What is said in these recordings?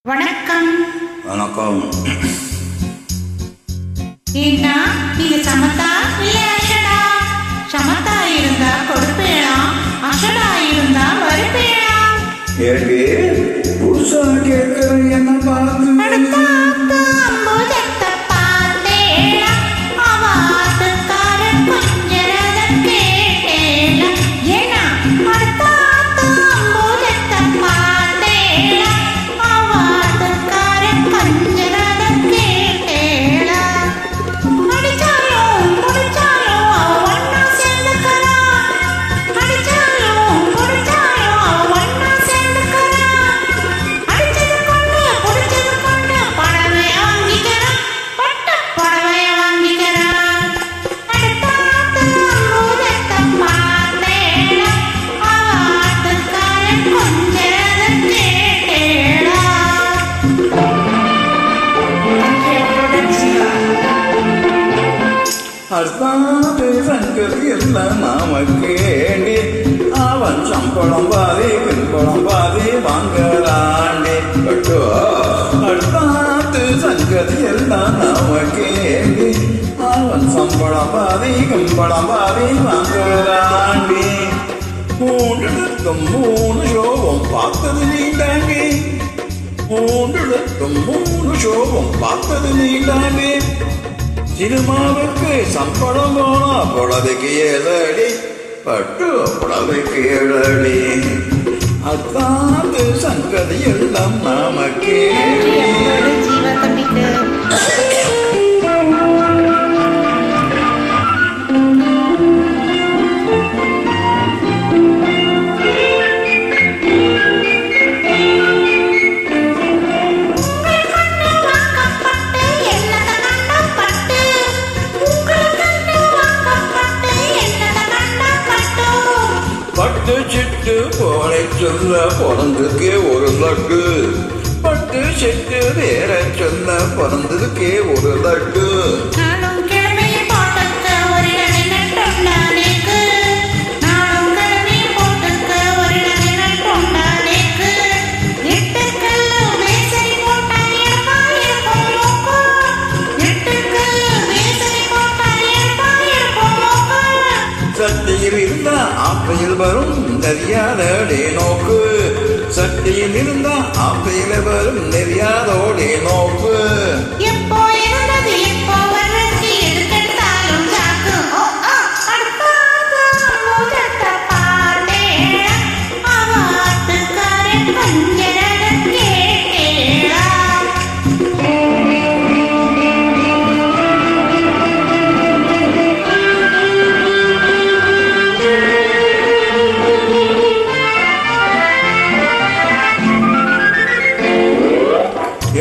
வணக்கம். வணக்கம். ஏன்னா நீங்க சமத்தா இல்ல அஷடா? சமத்தா இருந்தா கொடுப்பேளா, அஷடா இருந்தா வருப்பேளா? ஏடி புதுசா கேட்கிற என்ன பார்த்து அடுத்தாண்டு சங்கதி எல்லாம் நமக்கேண்டி அவன் சம்பளம் பாதி பின்பளம் பாதி வாங்கலாண்டி பட்டோ அடுத்தாண்டு சங்கதி எல்லாம் நமக்கேண்டி அவன் சம்பளம் பாதி பின்பளம் பாதி வாங்கலாண்டி மூன்றிடத்தும் மூணு ஷோவும் பார்த்தது நீண்டாண்டி மூன்றிடத்தும் மூணு ஷோவும் பார்த்தது நீண்டாண்டி சினிமாவுக்கு சம்பளம் போனா புலவைக்கு ஏழடி பட்டு புலவைக்கு ஏழடி அத்தாந்து சங்கதி எல்லாம் நமக்கே பட்டு சிட்டு போனை சொல்ல பிறந்ததுக்கே ஒரு லட்டு பட்டு சிட்டு வேற சொல்ல பிறந்ததுக்கே ஒரு லட்டு சட்டியில் இருந்தா ஆப்பையில் வரும் நெறியாதோடே நோக்கு சட்டியில் இருந்தா ஆப்பையில் வரும் நெறியாதோடே நோக்கு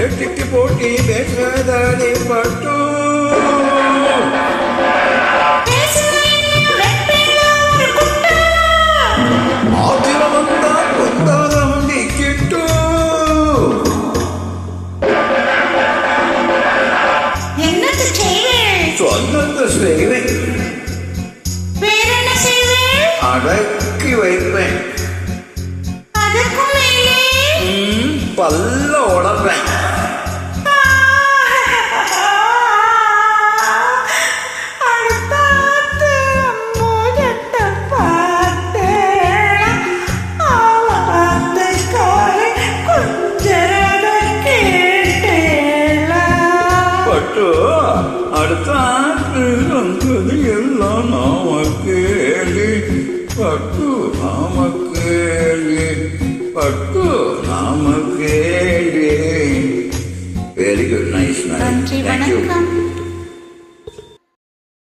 எட்டிக்கு போட்டி பேசாதே பட்டு ஆத்திர வந்தா கொந்தாத வண்டி கிட்டு சொன்னது செய்வேன் அடக்கி வைப்பேன் பல்ல உடப்பேன் பட்டு அடுத்த வந்தது எல்லாம் நாமக்கேளி பட்டு நாமக்கேளி பட்டு நாமக்கேளி. Very good, nice. Thank you.